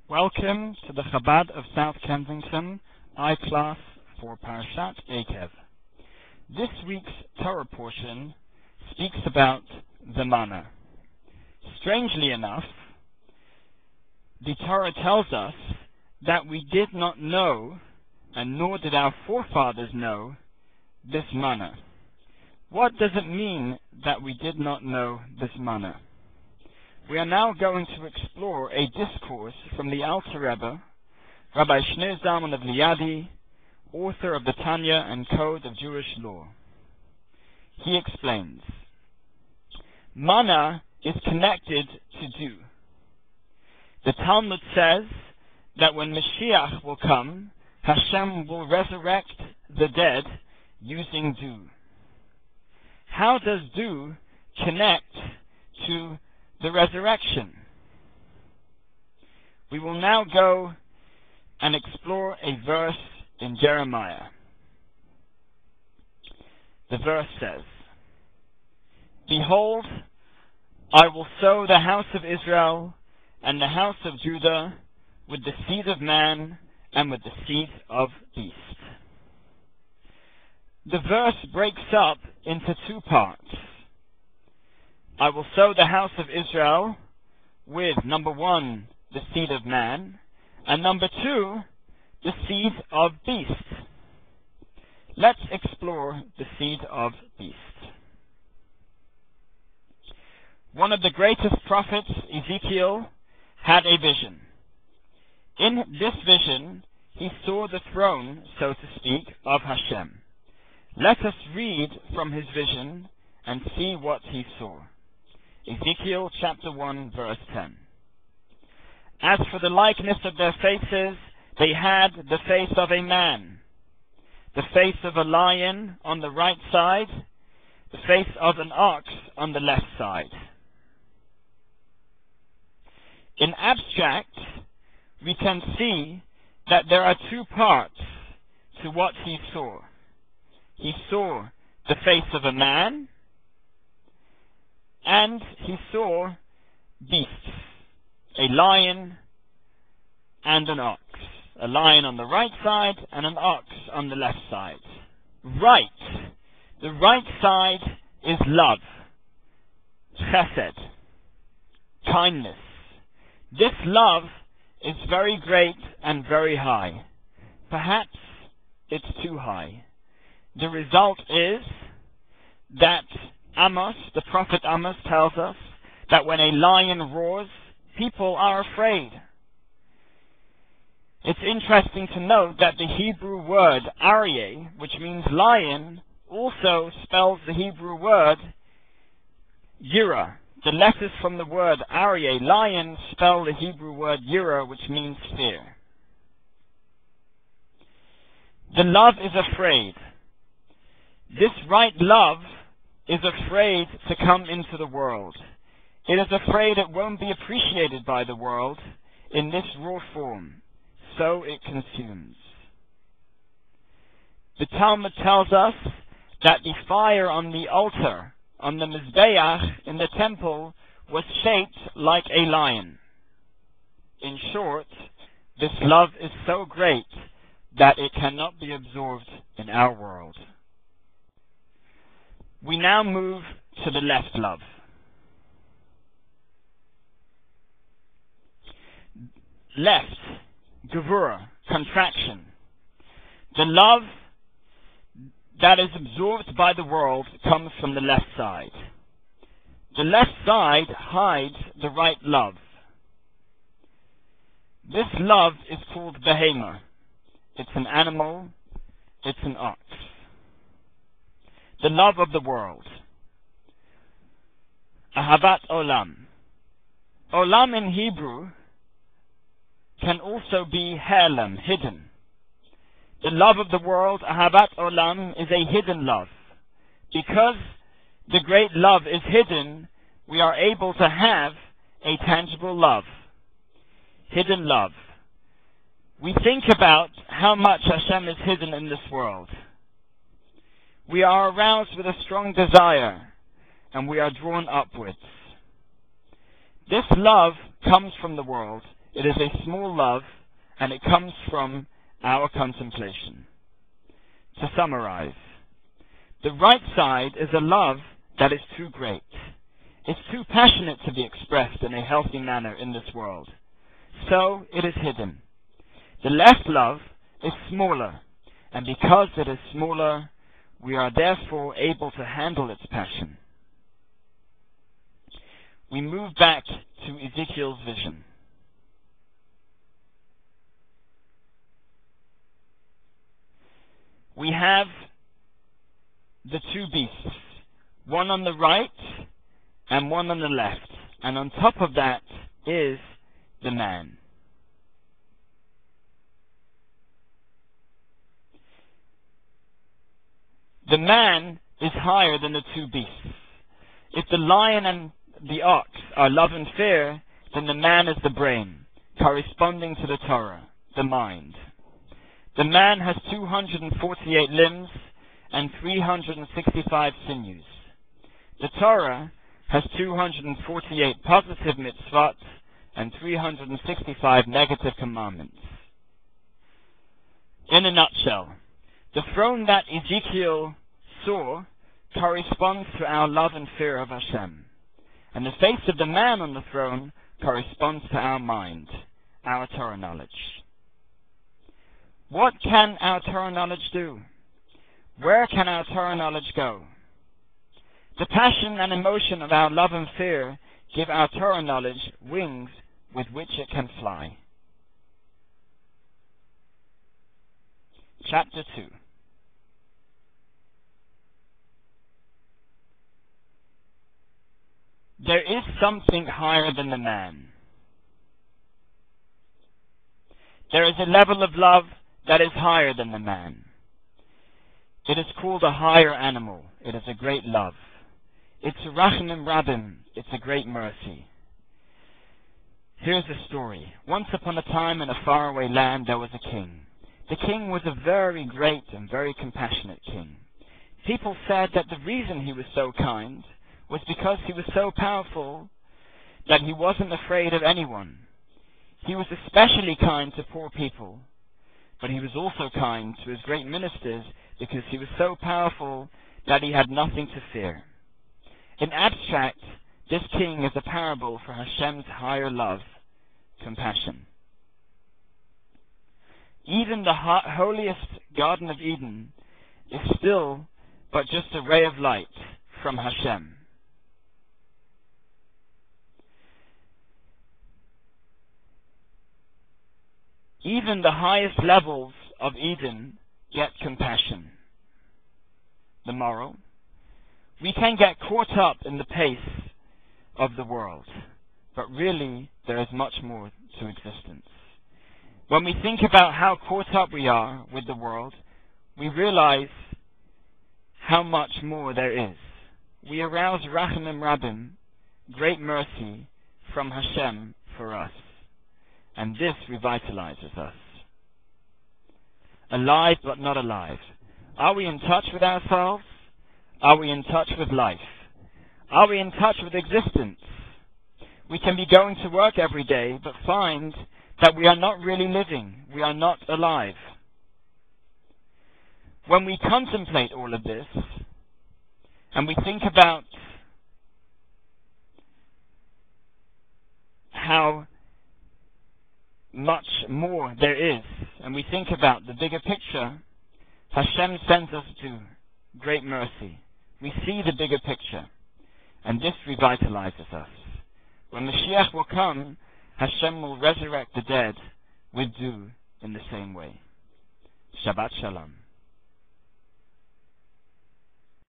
Welcome to the Chabad of South Kensington, iclass for Parashat Ekev. This week's Torah portion speaks about the Manna. Strangely enough, the Torah tells us that we did not know, and nor did our forefathers know, this Manna. What does it mean that we did not know this Manna? We are now going to explore a discourse from the Alter Rebbe, Rabbi Shneur Zalman of Liadi, author of the Tanya and Code of Jewish Law. He explains, Manna is connected to dew. The Talmud says that when Mashiach will come, Hashem will resurrect the dead using dew. How does dew connect to the resurrection? We will now go and explore a verse in Jeremiah. The verse says, Behold, I will sow the house of Israel and the house of Judah with the seed of man and with the seed of beast. The verse breaks up into two parts. I will sow the house of Israel with, number one, the seed of man, and number two, the seed of beast. Let's explore the seed of beast. One of the greatest prophets, Ezekiel, had a vision. In this vision, he saw the throne, so to speak, of Hashem. Let us read from his vision and see what he saw. Ezekiel chapter 1, verse 10. As for the likeness of their faces, they had the face of a man, the face of a lion on the right side, the face of an ox on the left side. In abstract, we can see that there are two parts to what he saw. He saw the face of a man, and he saw beasts, a lion and an ox. A lion on the right side and an ox on the left side. Right. The right side is love, chesed, kindness. This love is very great and very high. Perhaps it's too high. The result is that Amos, the prophet Amos, tells us that when a lion roars, people are afraid. It's interesting to note that the Hebrew word aryeh, which means lion, also spells the Hebrew word yira. The letters from the word aryeh, lion, spell the Hebrew word yira, which means fear. The love is afraid. This right love is afraid to come into the world. It is afraid it won't be appreciated by the world in this raw form, so it consumes. The Talmud tells us that the fire on the altar, on the Mizbeach in the temple, was shaped like a lion. In short, this love is so great that it cannot be absorbed in our world. We now move to the left love. Left, gevura, contraction. The love that is absorbed by the world comes from the left side. The left side hides the right love. This love is called behema. It's an animal. It's an ox. The love of the world. Ahavat olam. Olam in Hebrew can also be he'elam, hidden. The love of the world, ahavat olam, is a hidden love. Because the great love is hidden, we are able to have a tangible love. Hidden love. We think about how much Hashem is hidden in this world. We are aroused with a strong desire, and we are drawn upwards. This love comes from the world. It is a small love, and it comes from our contemplation. To summarize, the right side is a love that is too great. It's too passionate to be expressed in a healthy manner in this world. So it is hidden. The left love is smaller, and because it is smaller, we are therefore able to handle its passion. We move back to Ezekiel's vision. We have the two beasts, one on the right and one on the left, and on top of that is the man. The man is higher than the two beasts. If the lion and the ox are love and fear, then the man is the brain, corresponding to the Torah, the mind. The man has 248 limbs and 365 sinews. The Torah has 248 positive mitzvot and 365 negative commandments. In a nutshell, the throne that Ezekiel saw corresponds to our love and fear of Hashem, and the face of the man on the throne corresponds to our mind, our Torah knowledge. What can our Torah knowledge do? Where can our Torah knowledge go? The passion and emotion of our love and fear give our Torah knowledge wings with which it can fly. Chapter 2. There is something higher than the man. There is a level of love that is higher than the man. It is called a higher animal. It is a great love. It's a rachamim rabim. It's a great mercy. Here's a story. Once upon a time in a faraway land there was a king. The king was a very great and very compassionate king. People said that the reason he was so kind was because he was so powerful that he wasn't afraid of anyone. He was especially kind to poor people, but he was also kind to his great ministers because he was so powerful that he had nothing to fear. In abstract, this king is a parable for Hashem's higher love, compassion. Even the holiest Garden of Eden is still but just a ray of light from Hashem. Even the highest levels of Eden get compassion. The moral: we can get caught up in the pace of the world, but really there is much more to existence. When we think about how caught up we are with the world, we realize how much more there is. We arouse rachamim rabim, great mercy from Hashem for us, and this revitalizes us. Alive but not alive. Are we in touch with ourselves? Are we in touch with life? Are we in touch with existence? We can be going to work every day, but find that we are not really living. We are not alive. When we contemplate all of this, and we think about how much more there is, and we think about the bigger picture, Hashem sends us to great mercy. We see the bigger picture, and this revitalizes us. When Mashiach will come, Hashem will resurrect the dead with dew in the same way. Shabbat Shalom.